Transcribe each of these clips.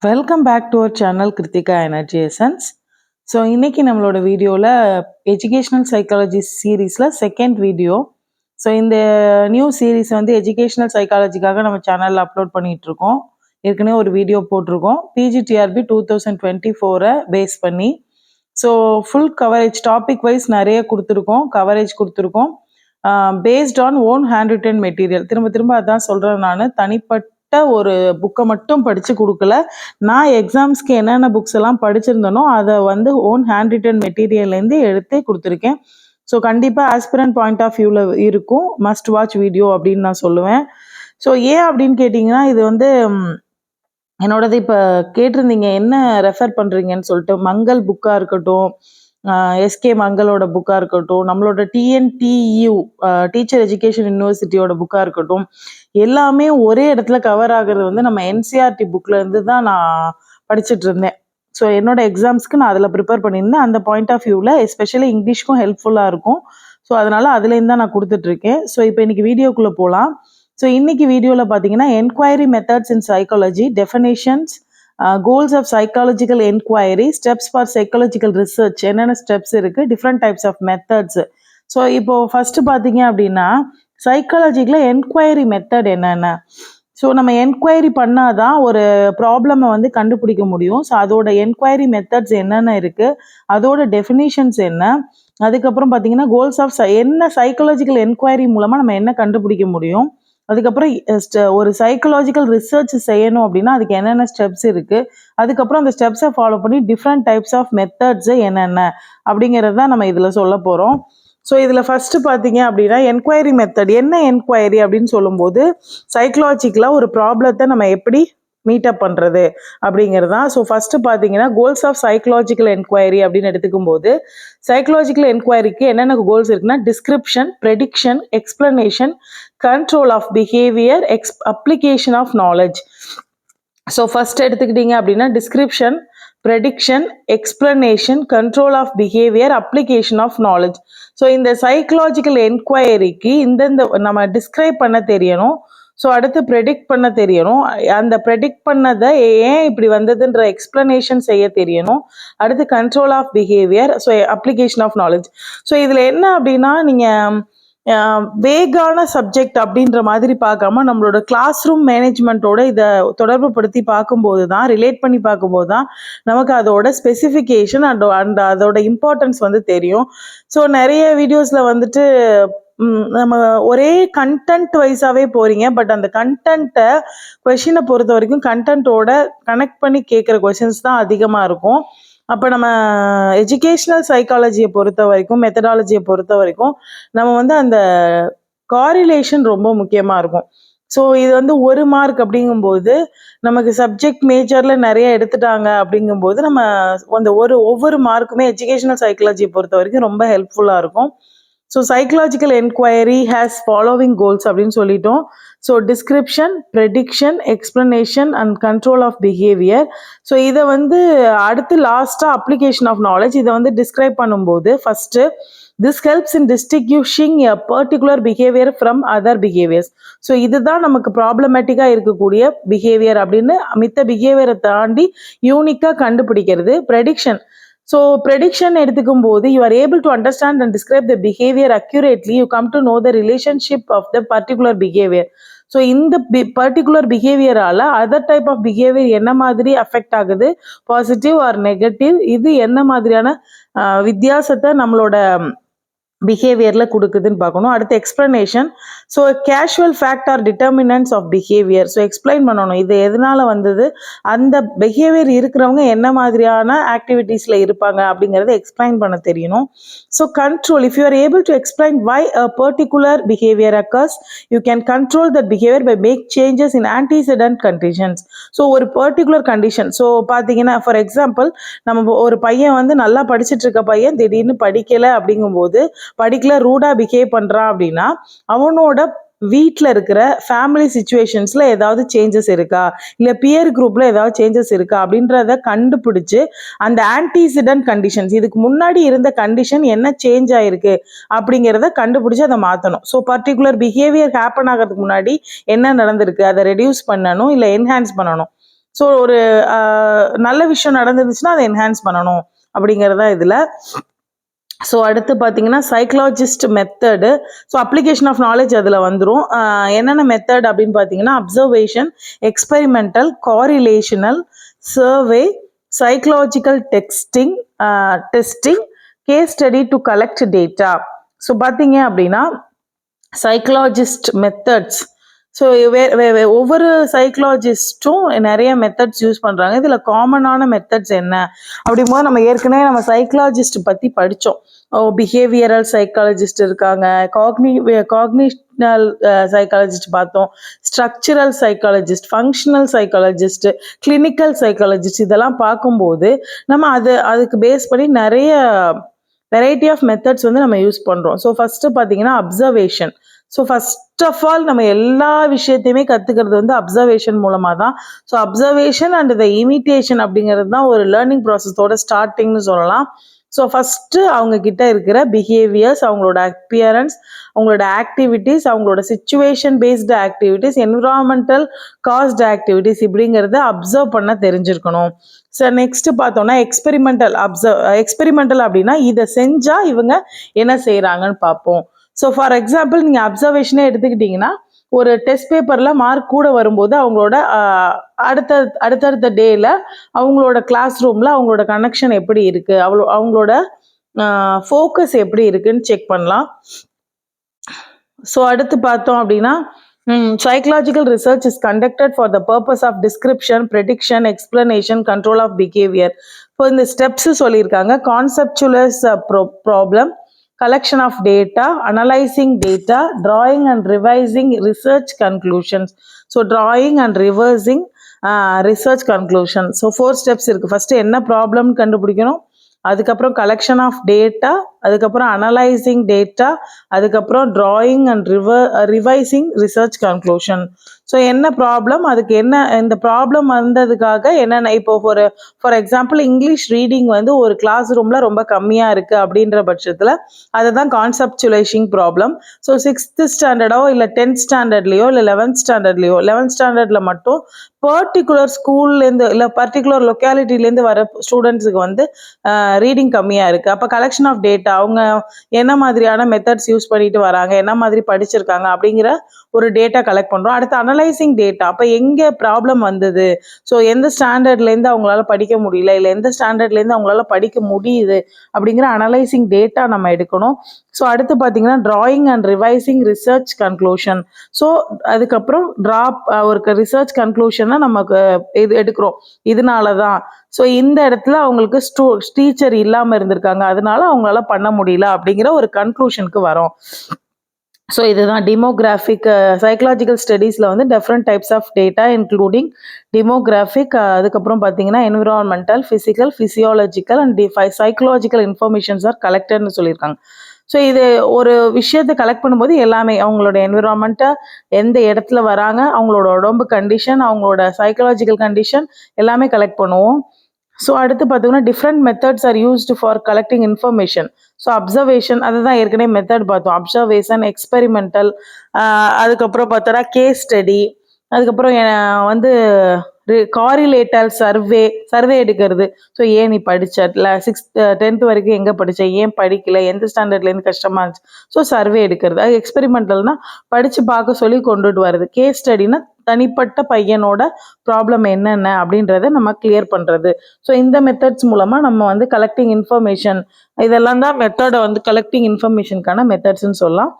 Welcome back to our channel Kiruthika energy essence. So இன்னைக்கு நம்மளோட வீடியோவில் எஜுகேஷ்னல் சைக்காலஜி சீரீஸில் செகண்ட் வீடியோ. ஸோ இந்த நியூ சீரீஸ் வந்து எஜுகேஷ்னல் சைக்காலஜிக்காக நம்ம சேனலில் அப்லோட் பண்ணிகிட்டு இருக்கோம். ஏற்கனவே ஒரு வீடியோ போட்டிருக்கோம் PGTRB 2024 பேஸ் பண்ணி. So full coverage topic wise நிறைய கவரேஜ் கொடுத்துருக்கோம். Based on own handwritten material. திரும்ப திரும்ப அதான் சொல்கிறேன், நான் தனிப்பட்ட ஒரு புக்கை மட்டும் படித்து கொடுக்கல. நான் எக்ஸாம்ஸ்க்கு என்னென்ன புக்ஸ் எல்லாம் படிச்சிருந்தனோ அதை வந்து ஓன் ஹேண்ட் ரிட்டன் மெட்டீரியல்லேருந்து எடுத்து கொடுத்துருக்கேன். ஸோ கண்டிப்பாக ஆஸ்பிரண்ட் பாயிண்ட் ஆஃப் வியூவில் இருக்கும், மஸ்ட் வாட்ச் வீடியோ அப்படின்னு நான் சொல்லுவேன். ஸோ ஏன் அப்படின்னு கேட்டிங்கன்னா, இது வந்து என்னோடது இப்போ கேட்டிருந்தீங்க என்ன ரெஃபர் பண்ணுறீங்கன்னு சொல்லிட்டு. மங்கள் புக்காக இருக்கட்டும், எஸ்கே மங்களோட புக்காக இருக்கட்டும், நம்மளோட TNTU டீச்சர் எஜுகேஷன் யூனிவர்சிட்டியோட புக்காக இருக்கட்டும், எல்லாமே ஒரே இடத்துல கவர் ஆகிறது வந்து நம்ம NCERT புக்கில் இருந்து தான் நான் படிச்சுட்டு இருந்தேன். ஸோ என்னோட எக்ஸாம்ஸ்க்கு நான் அதில் ப்ரிப்பேர் பண்ணியிருந்தேன். அந்த பாயிண்ட் ஆஃப் வியூவில் எஸ்பெஷலி இங்கிலீஷ்க்கும் ஹெல்ப்ஃபுல்லாக இருக்கும். ஸோ அதனால் அதுலேருந்து தான் நான் கொடுத்துட்ருக்கேன். ஸோ இப்போ இன்னைக்கு வீடியோக்குள்ளே போகலாம். ஸோ இன்னைக்கு வீடியோவில் பார்த்தீங்கன்னா enquiry methods in psychology, definitions, goals of psychological enquiry, steps for psychological research, என்னென்ன ஸ்டெப்ஸ் இருக்குது, different types of methods. So இப்போ ஃபர்ஸ்ட் பார்த்தீங்க அப்படின்னா சைக்காலஜிக்கில் என்கொயரி மெத்தட் என்னென்ன. ஸோ நம்ம என்கொயரி பண்ணாதான் ஒரு ப்ராப்ளமை வந்து கண்டுபிடிக்க முடியும். ஸோ அதோட என்கொயரி மெத்தட்ஸ் என்னென்ன இருக்குது, அதோட டெஃபினிஷன்ஸ் என்ன, அதுக்கப்புறம் பார்த்தீங்கன்னா கோல்ஸ் ஆஃப் என்ன சைக்காலஜிக்கல் என்கொயரி மூலமாக நம்ம என்ன கண்டுபிடிக்க முடியும், அதுக்கப்புறம் ஒரு சைக்கலாஜிக்கல் ரிசர்ச் செய்யணும் அப்படின்னா அதுக்கு என்னென்ன ஸ்டெப்ஸ் இருக்குது, அதுக்கப்புறம் அந்த ஸ்டெப்ஸை ஃபாலோ பண்ணி டிஃப்ரெண்ட் டைப்ஸ் ஆஃப் மெத்தட்ஸு என்னென்ன அப்படிங்கிறது தான் நம்ம இதில் சொல்ல போகிறோம். ஸோ இதில் ஃபஸ்ட்டு பார்த்தீங்க அப்படின்னா என்கொயரி மெத்தட் என்ன. என்கொயரி அப்படின்னு சொல்லும்போது சைக்கலாஜிக்கலாக ஒரு ப்ராப்ளத்தை நம்ம எப்படி மீட்டப் பண்ணுறது அப்படிங்கிறது தான். ஸோ ஃபஸ்ட்டு பார்த்தீங்கன்னா கோல்ஸ் ஆஃப் சைக்கலாஜிக்கல் என்கொயரி அப்படின்னு எடுத்துக்கும் போது சைக்கலாஜிக்கல் என்கொயரிக்கு என்னென்ன கோல்ஸ் இருக்குன்னா description, prediction, explanation, control of behaviour, application of knowledge. So first எடுத்துக்கிட்டீங்க அப்படின்னா description, prediction, explanation, control of behaviour, application of knowledge. So இந்த சைக்கலாஜிக்கல் என்கொயரிக்கு இந்தந்த நம்ம டிஸ்கிரைப் பண்ண தெரியணும். ஸோ அடுத்து ப்ரெடிக்ட் பண்ண தெரியணும். அந்த ப்ரெடிக்ட் பண்ணதை ஏன் இப்படி வந்ததுன்ற எக்ஸ்பிளனேஷன் செய்ய தெரியணும். அடுத்து control of behaviour, so application of knowledge. So இதில் என்ன அப்படின்னா நீங்கள் வேகான சப்ஜெக்ட் அப்படின்ற மாதிரி பார்க்காம நம்மளோட கிளாஸ் ரூம் மேனேஜ்மெண்ட்டோட இதை தொடர்பு படுத்தி பார்க்கும்போது தான், ரிலேட் பண்ணி பார்க்கும்போது தான் நமக்கு அதோட ஸ்பெசிஃபிகேஷன் அண்ட் அதோட இம்பார்ட்டன்ஸ் வந்து தெரியும். ஸோ நிறைய வீடியோஸில் வந்துட்டு நம்ம ஒரே கண்டென்ட் வைஸாகவே போகிறீங்க. பட் அந்த கண்டென்ட்டை கொஷினை பொறுத்த வரைக்கும் கண்டென்ட்டோட கனெக்ட் பண்ணி கேட்குற கொஷின்ஸ் தான் அதிகமாக இருக்கும். அப்போ நம்ம எஜுகேஷ்னல் சைக்காலஜியை பொறுத்த வரைக்கும், மெத்தடாலஜியை பொறுத்த வரைக்கும் நம்ம வந்து அந்த காரிலேஷன் ரொம்ப முக்கியமாக இருக்கும். ஸோ இது வந்து 1 மார்க் அப்படிங்கும்போது நமக்கு சப்ஜெக்ட் மேஜரில் நிறைய எடுத்துட்டாங்க அப்படிங்கும்போது நம்ம அந்த ஒவ்வொரு மார்க்குமே எஜுகேஷ்னல் சைக்காலஜியை பொறுத்த வரைக்கும் ரொம்ப ஹெல்ப்ஃபுல்லாக இருக்கும். So psychological enquiry has following goals அப்படின்னு சொல்லிட்டோம். So description, prediction, explanation and control of behaviour. So இதை வந்து அடுத்து லாஸ்ட்டாக அப்ளிகேஷன் ஆஃப் நாலேஜ். இதை வந்து டிஸ்கிரைப் பண்ணும்போது first this helps in distinguishing a particular behaviour from other behaviours. So இதுதான் நமக்கு ப்ராப்ளமேட்டிக்காக இருக்கக்கூடிய பிஹேவியர் அப்படின்னு மித்த பிஹேவியரை தாண்டி யூனிக்காக கண்டுபிடிக்கிறது. ப்ரெடிக்ஷன். ஸோ ப்ரெடிக்ஷன் எடுத்துக்கும் போது you are able to understand and describe the behaviour accurately. You come to know the relationship of the particular behaviour. So இந்த பர்டிகுலர் பிஹேவியரால் அதர் டைப் ஆஃப் பிஹேவியர் என்ன மாதிரி அஃபெக்ட் ஆகுது, பாசிட்டிவ் ஆர் நெகட்டிவ், இது என்ன மாதிரியான வித்தியாசத்தை நம்மளோட பிஹேவியரில் கொடுக்குதுன்னு பார்க்கணும். அடுத்து explanation. So causal fact or determinants of behaviour. So explain பண்ணணும் இது எதனால் வந்தது, அந்த பிஹேவியர் இருக்கிறவங்க என்ன மாதிரியான ஆக்டிவிட்டீஸில் இருப்பாங்க அப்படிங்கிறத எக்ஸ்பிளைன் பண்ண தெரியணும். So control. If you are able to explain why a particular behaviour occurs, you can control that behaviour by make changes in antecedent conditions. So ஒரு பர்டிகுலர் கண்டிஷன். ஸோ பார்த்தீங்கன்னா ஃபார் எக்ஸாம்பிள் நம்ம ஒரு பையன் வந்து நல்லா படிச்சுட்டு இருக்க பையன் திடீர்னு படிக்கலை அப்படிங்கும்போது, படிக்கல ரூடா பிஹேவ் பண்றான் அப்படின்னா அவனோட வீட்டில் இருக்கிற ஃபேமிலி சிச்சுவேஷன்ஸில் ஏதாவது சேஞ்சஸ் இருக்கா, இல்லை பியர் குரூப்பில் ஏதாவது சேஞ்சஸ் இருக்கா அப்படின்றத கண்டுபிடிச்சு அந்த ஆன்டிசிடென்ட் கண்டிஷன்ஸ், இதுக்கு முன்னாடி இருந்த கண்டிஷன் என்ன சேஞ்ச் ஆகிருக்கு அப்படிங்கிறத கண்டுபிடிச்சி அதை மாற்றணும். ஸோ பர்டிகுலர் பிஹேவியர் ஹேப்பன் ஆகிறதுக்கு முன்னாடி என்ன நடந்திருக்கு அதை ரெடியூஸ் பண்ணணும் இல்லை என்ஹான்ஸ் பண்ணணும். ஸோ ஒரு நல்ல விஷயம் நடந்துருந்துச்சுன்னா அதை என்ஹான்ஸ் பண்ணணும் அப்படிங்கிறதா இதில். ஸோ அடுத்து பார்த்தீங்கன்னா psychologist method. So application of knowledge அதில் வந்துடும். என்னென்ன மெத்தட் அப்படின்னு பார்த்தீங்கன்னா observation, experimental, correlational, survey, psychological testing, case study to collect data. So பார்த்தீங்க அப்படின்னா சைக்கலாஜிஸ்ட் மெத்தட்ஸ். ஸோ ஒவ்வொரு சைக்கலாஜிஸ்ட்டும் நிறைய மெத்தட்ஸ் யூஸ் பண்ணுறாங்க. இதில் காமனான மெத்தட்ஸ் என்ன அப்படிங்கும்போது நம்ம ஏற்கனவே நம்ம சைக்கலாஜிஸ்ட் பற்றி படித்தோம். பிஹேவியரல் சைக்காலஜிஸ்ட் இருக்காங்க, காக்னிஷனல் சைக்காலஜிஸ்ட் பார்த்தோம், structural psychologist, functional psychologist, clinical psychologist. இதெல்லாம் பார்க்கும்போது நம்ம அதுக்கு பேஸ் பண்ணி நிறைய வெரைட்டி ஆஃப் மெத்தட்ஸ் வந்து நம்ம யூஸ் பண்ணுறோம். ஸோ ஃபஸ்ட்டு பார்த்தீங்கன்னா observation. So first of all நம்ம எல்லா விஷயத்தையுமே கற்றுக்கிறது வந்து அப்சர்வேஷன் மூலமாக தான். So observation and the imitation அப்படிங்கிறது தான் ஒரு லேர்னிங் ப்ராசஸோட ஸ்டார்டிங்னு சொல்லலாம். ஸோ ஃபஸ்ட்டு அவங்க கிட்ட இருக்கிற பிஹேவியர்ஸ், அவங்களோட அப்பியரன்ஸ், அவங்களோட ஆக்டிவிட்டீஸ், அவங்களோட situation based activities, environmental cast activities இப்படிங்கிறத அப்சர்வ் பண்ண தெரிஞ்சிருக்கணும். ஸோ நெக்ஸ்ட் பார்த்தோம்னா எக்ஸ்பெரிமெண்டல் அப்படின்னா இதை செஞ்சால் இவங்க என்ன செய்கிறாங்கன்னு பார்ப்போம். ஸோ ஃபார் எக்ஸாம்பிள் நீங்கள் அப்சர்வேஷனே எடுத்துக்கிட்டிங்கன்னா ஒரு டெஸ்ட் பேப்பரில் மார்க் கூட வரும்போது அவங்களோட அடுத்தடுத்த டேயில் அவங்களோட கிளாஸ் ரூமில் அவங்களோட கனெக்ஷன் எப்படி இருக்குது, அவங்களோட ஃபோக்கஸ் எப்படி இருக்குன்னு செக் பண்ணலாம். ஸோ அடுத்து பார்த்தோம் அப்படின்னா psychological research is conducted for the purpose of description, prediction, explanation, control of behavior. இப்போ இந்த ஸ்டெப்ஸ் சொல்லியிருக்காங்க. Conceptualise problem, collection of data, analyzing data, drawing and revising research conclusions. So drawing and reversing research conclusion. So 4 steps இருக்கு. First என்ன problem கண்டுபிடிக்கணும், அதுக்கப்புறம் collection of data, அதுக்கப்புறம் analysing data, அதுக்கப்புறம் drawing and revising research conclusion. So என்ன problem, அதுக்கு என்ன இந்த ப்ராப்ளம் வந்ததுக்காக என்னென்ன, இப்போ ஃபார் எக்ஸாம்பிள் இங்கிலீஷ் ரீடிங் வந்து ஒரு கிளாஸ் ரூமில் ரொம்ப கம்மியாக இருக்குது அப்படின்ற பட்சத்தில் அதுதான் கான்செப்டுவலைசிங் ப்ராப்ளம். ஸோ 6th ஸ்டாண்டர்டோ இல்லை 10th ஸ்டாண்டர்ட்லேயோ இல்லை 11th ஸ்டாண்டர்ட்லேயோ 11th ஸ்டாண்டர்டில் மட்டும் பர்டிகுலர் ஸ்கூல்லேருந்து இல்லை பர்டிகுலர் லொக்காலிட்டிலேருந்து வர ஸ்டூடெண்ட்ஸுக்கு வந்து ரீடிங் கம்மியாக இருக்குது. அப்போ கலெக்ஷன் ஆஃப் டேட்டா, அவங்க என்ன மாதிரியான மெத்தட்ஸ் யூஸ் பண்ணிட்டு வராங்க, என்ன மாதிரி படிச்சிருக்காங்க அப்படிங்கிற ஒரு டேட்டா கலெக்ட் பண்ணுறோம். அடுத்து அனலைசிங் டேட்டா, அப்போ எங்கே ப்ராப்ளம் வந்தது, ஸோ எந்த ஸ்டாண்டர்ட்லேருந்து அவங்களால படிக்க முடியல, இல்லை எந்த ஸ்டாண்டர்ட்லேருந்து அவங்களால படிக்க முடியுது அப்படிங்கிற அனலைசிங் டேட்டா நம்ம எடுக்கணும். ஸோ அடுத்து பார்த்தீங்கன்னா drawing and revising research conclusion. So அதுக்கப்புறம் ஒரு ரிசர்ச் கன்க்ளூஷனை நமக்கு இது எடுக்கிறோம், இதனால தான். ஸோ இந்த இடத்துல அவங்களுக்கு டீச்சர் இல்லாமல் இருந்திருக்காங்க, அதனால அவங்களால பண்ண முடியல அப்படிங்கிற ஒரு கன்க்ளூஷனுக்கு வரோம். ஸோ இதுதான் டிமோகிராஃபிக் சைக்கலாஜிக்கல் ஸ்டடீஸில் வந்து different types of data including demographic, அதுக்கப்புறம் பார்த்தீங்கன்னா environmental, physical, physiological and psychological informations are கலெக்டட்னு சொல்லியிருக்காங்க. ஸோ இது ஒரு விஷயத்தை கலெக்ட் பண்ணும்போது எல்லாமே அவங்களோட என்விரான்மெண்ட்டை, எந்த இடத்துல வராங்க, அவங்களோட உடம்பு கண்டிஷன், அவங்களோட சைக்கலாஜிக்கல் கண்டிஷன் எல்லாமே கலெக்ட் பண்ணுவோம். ஸோ அடுத்து பார்த்தீங்கன்னா different methods R used for collecting information. So observation, அதுதான் ஏற்கனவே மெத்தட் பார்த்தோம். அப்சர்வேஷன், எக்ஸ்பெரிமெண்டல், அதுக்கப்புறம் பார்த்தோன்னா கேஸ் ஸ்டடி, அதுக்கப்புறம் வந்து காரிலேட்டர் சர்வே எடுக்கிறது. ஸோ ஏன் நீ படிச்ச, 10th வரைக்கும் எங்கே படித்த, ஏன் படிக்கல, எந்த ஸ்டாண்டர்ட்லேருந்து கஷ்டமாக இருந்துச்சு, ஸோ சர்வே எடுக்கிறது. அது எக்ஸ்பெரிமெண்டல்னா படித்து பார்க்க சொல்லி கொண்டுட்டு வருது. கேஸ் ஸ்டடினா தனிப்பட்ட பையனோட ப்ராப்ளம் என்னென்ன அப்படின்றத நம்ம கிளியர் பண்ணுறது. ஸோ இந்த மெத்தட்ஸ் மூலமாக நம்ம வந்து கலெக்டிங் இன்ஃபர்மேஷன், இதெல்லாம் தான் மெத்தடை வந்து கலெக்டிங் இன்ஃபர்மேஷனுக்கான மெத்தட்ஸ்ன்னு சொல்லலாம்.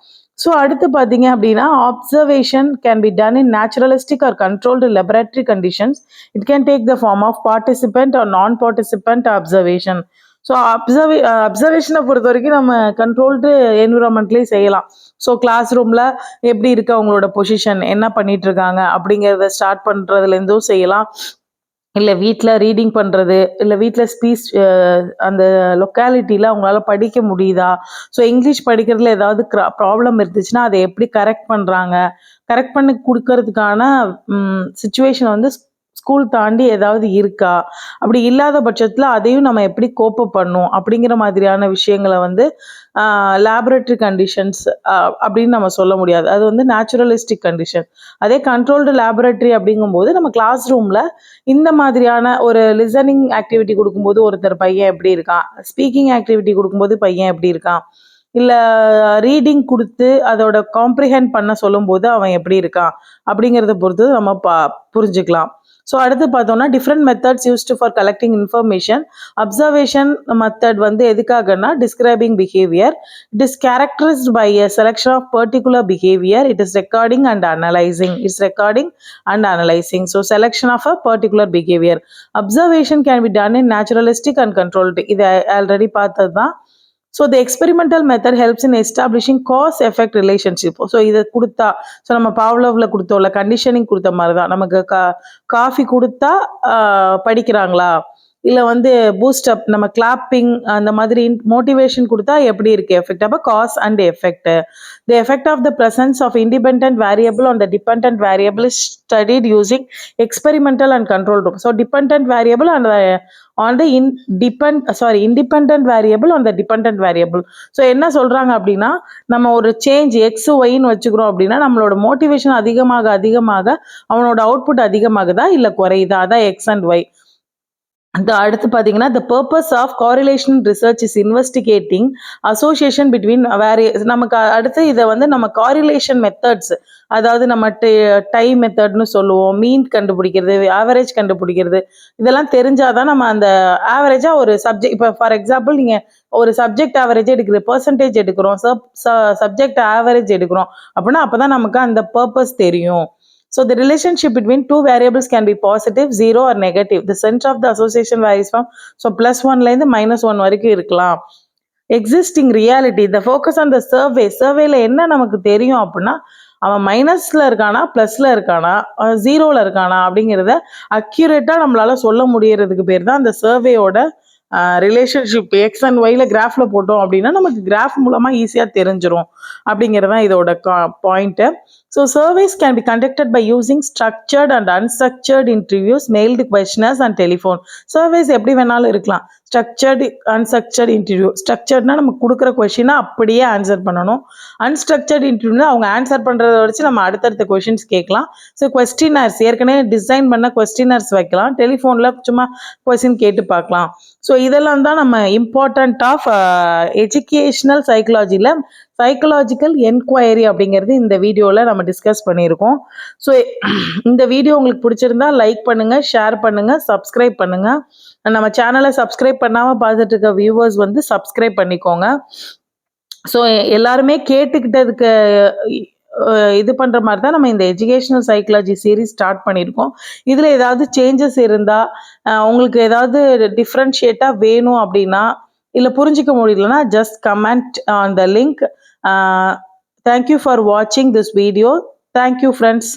ஸோ அடுத்து பார்த்தீங்க அப்படின்னா observation can be done in naturalistic or controlled laboratory conditions. It can take the form of participant or non participant observation. So அப்சர்வேஷனை பொறுத்த வரைக்கும் நம்ம கண்ட்ரோல்டு என்விரான்மெண்ட்லேயே செய்யலாம். ஸோ கிளாஸ் ரூமில் எப்படி இருக்குது அவங்களோட பொசிஷன், என்ன பண்ணிட்டு இருக்காங்க அப்படிங்கிறத ஸ்டார்ட் பண்ணுறதுலேருந்தும் செய்யலாம். இல்லை வீட்டில் ரீடிங் பண்ணுறது, இல்லை வீட்டில் ஸ்பீச் அந்த லொக்காலிட்டியில் அவங்களால படிக்க முடியுதா, ஸோ இங்கிலீஷ் படிக்கிறதுல ஏதாவது ப்ராப்ளம் இருந்துச்சுன்னா அதை எப்படி கரெக்ட் பண்ணுறாங்க, கரெக்ட் பண்ணி கொடுக்கறதுக்கான சுச்சுவேஷன் வந்து ஸ்கூல் தாண்டி ஏதாவது இருக்கா, அப்படி இல்லாத பட்சத்தில் அதையும் நம்ம எப்படி கோப்ப பண்ணும் அப்படிங்கிற மாதிரியான விஷயங்களை வந்து லேபரேட்டரி கண்டிஷன்ஸ் அப்படின்னு நம்ம சொல்ல முடியாது. அது வந்து நேச்சுரலிஸ்டிக் கண்டிஷன். அதே கண்ட்ரோல்டு லேபரேட்டரி அப்படிங்கும்போது நம்ம கிளாஸ் ரூமில் இந்த மாதிரியான ஒரு லிசனிங் ஆக்டிவிட்டி கொடுக்கும்போது ஒருத்தர் பையன் எப்படி இருக்கான், ஸ்பீக்கிங் ஆக்டிவிட்டி கொடுக்கும்போது பையன் எப்படி இருக்கான், இல்லை ரீடிங் கொடுத்து அதோட காம்ப்ரிஹெண்ட் பண்ண சொல்லும்போது அவன் எப்படி இருக்கான் அப்படிங்கிறத பொறுத்து நம்ம புரிஞ்சுக்கலாம். ஸோ அடுத்து பார்த்தோம்னா different methods used for collecting information. Observation method வந்து எதுக்காகனா describing behaviour. It is characterised by a selection of particular behaviour. It is recording and analysing. It's recording and analysing. So selection of a particular behaviour. Observation can be done in naturalistic and controlled. இதை already பார்த்தது தான். So the experimental method helps in establishing cause effect relationship. So இதை கொடுத்தா, so நம்ம பாவ்லோவில் கொடுத்தோம்ல, conditioning கொடுத்த மாதிரி தான். நமக்கு காஃபி கொடுத்தா படிக்கிறாங்களா, இல்லை வந்து பூஸ்டப் நம்ம கிளாப்பிங் அந்த மாதிரி மோட்டிவேஷன் கொடுத்தா எப்படி இருக்கு எஃபெக்ட். அப்போ cause and effect. The effect of the presence of independent variable on the dependent variable is studied using experimental and control room. So dependent variable and on the independent variable on the dependent variable. So என்ன சொல்றாங்க அப்படின்னா, நம்ம ஒரு change X ஒய்ன்னு வச்சுக்கிறோம் அப்படின்னா நம்மளோட motivation அதிகமாக அதிகமாக அவனோட அவுட்புட் அதிகமாகுதா இல்லை குறையுதா, அதான் எக்ஸ் அண்ட் ஒய். அடுத்து பார்த்தீங்கன்னா the purpose of correlation research is investigating association between various. நமக்கு அடுத்து இதை வந்து நம்ம correlation methods, அதாவது நம்ம டை மெத்தட்னு சொல்லுவோம், மீன் கண்டுபிடிக்கிறது, ஆவரேஜ் கண்டுபிடிக்கிறது, இதெல்லாம் தெரிஞ்சாதான் நம்ம அந்த ஆவரேஜாக ஒரு சப்ஜெக்ட், இப்போ ஃபார் எக்ஸாம்பிள் நீங்கள் ஒரு சப்ஜெக்ட் ஆவரேஜ் எடுக்கிறோம், பர்சன்டேஜ் எடுக்கிறோம், சப்ஜெக்ட் ஆவரேஜ் எடுக்கிறோம் அப்படின்னா அப்போ தான் நமக்கு அந்த பர்பஸ் தெரியும். So the relationship between two variables can be positive, 0 or negative. The center of the association varies from +1 லேருந்து -1 வரைக்கும் இருக்கலாம். Existing reality, the focus on the surveyல என்ன நமக்கு தெரியும் அப்படின்னா அவன் மைனஸ்ல இருக்கானா பிளஸ்ல இருக்கானா ஜீரோல இருக்கானா அப்படிங்கிறத அக்யூரேட்டா நம்மளால சொல்ல முடியறதுக்கு பேர் தான் அந்த சர்வேயோட ரிலேஷன்ஷிப். எக்ஸ் அண்ட் ஒய்ல கிராஃப்ல போட்டோம் அப்படின்னா நமக்கு கிராஃப் மூலமா ஈஸியா தெரிஞ்சிடும் அப்படிங்கிறதான் இதோட point. So surveys can be conducted by using structured and unstructured interviews, mailed questionnaires and telephone. Surveys எப்படி வேணாலும் இருக்கலாம். Structured unstructured interview. ஸ்ட்ரக்சர்ட்னா நமக்கு கொடுக்குற கொஸ்டினை அப்படியே ஆன்சர் பண்ணணும். அன்ஸ்ட்ரக்சர்ட் இன்டர்வியூனா அவங்க ஆன்சர் பண்ணுறத வச்சு நம்ம அடுத்தடுத்த கொஸ்டின்ஸ் கேட்கலாம். ஸோ கொஸ்டினர்ஸ் ஏற்கனவே டிசைன் பண்ண கொஸ்டினர்ஸ் வைக்கலாம். டெலிஃபோனில் சும்மா கொஸ்டின் கேட்டு பார்க்கலாம். ஸோ இதெல்லாம் தான் நம்ம இம்பார்ட்டன்ட் ஆஃப் எஜுகேஷ்னல் சைக்காலஜியில் சைக்கலாஜிக்கல் என்கொயரி அப்படிங்கிறது இந்த வீடியோவில் நம்ம டிஸ்கஸ் பண்ணியிருக்கோம். ஸோ இந்த வீடியோ உங்களுக்கு பிடிச்சிருந்தா லைக் பண்ணுங்கள், ஷேர் பண்ணுங்கள், சப்ஸ்கிரைப் பண்ணுங்கள். நம்ம சேனலை சப்ஸ்கிரைப் பண்ணாமல் பார்த்துட்டு இருக்க வியூவர்ஸ் வந்து சப்ஸ்கிரைப் பண்ணிக்கோங்க. ஸோ எல்லாருமே கேட்டுக்கிட்டதுக்கு இது பண்ணுற மாதிரி தான் நம்ம இந்த எஜுகேஷ்னல் சைக்காலஜி சீரீஸ் ஸ்டார்ட் பண்ணியிருக்கோம். இதில் ஏதாவது சேஞ்சஸ் இருந்தால், உங்களுக்கு ஏதாவது டிஃப்ரென்ஷியேட்டாக வேணும் அப்படின்னா, இல்லை புரிஞ்சிக்க முடியலன்னா just comment on the link. Thank you for வாட்சிங் திஸ் வீடியோ. Thank you friends.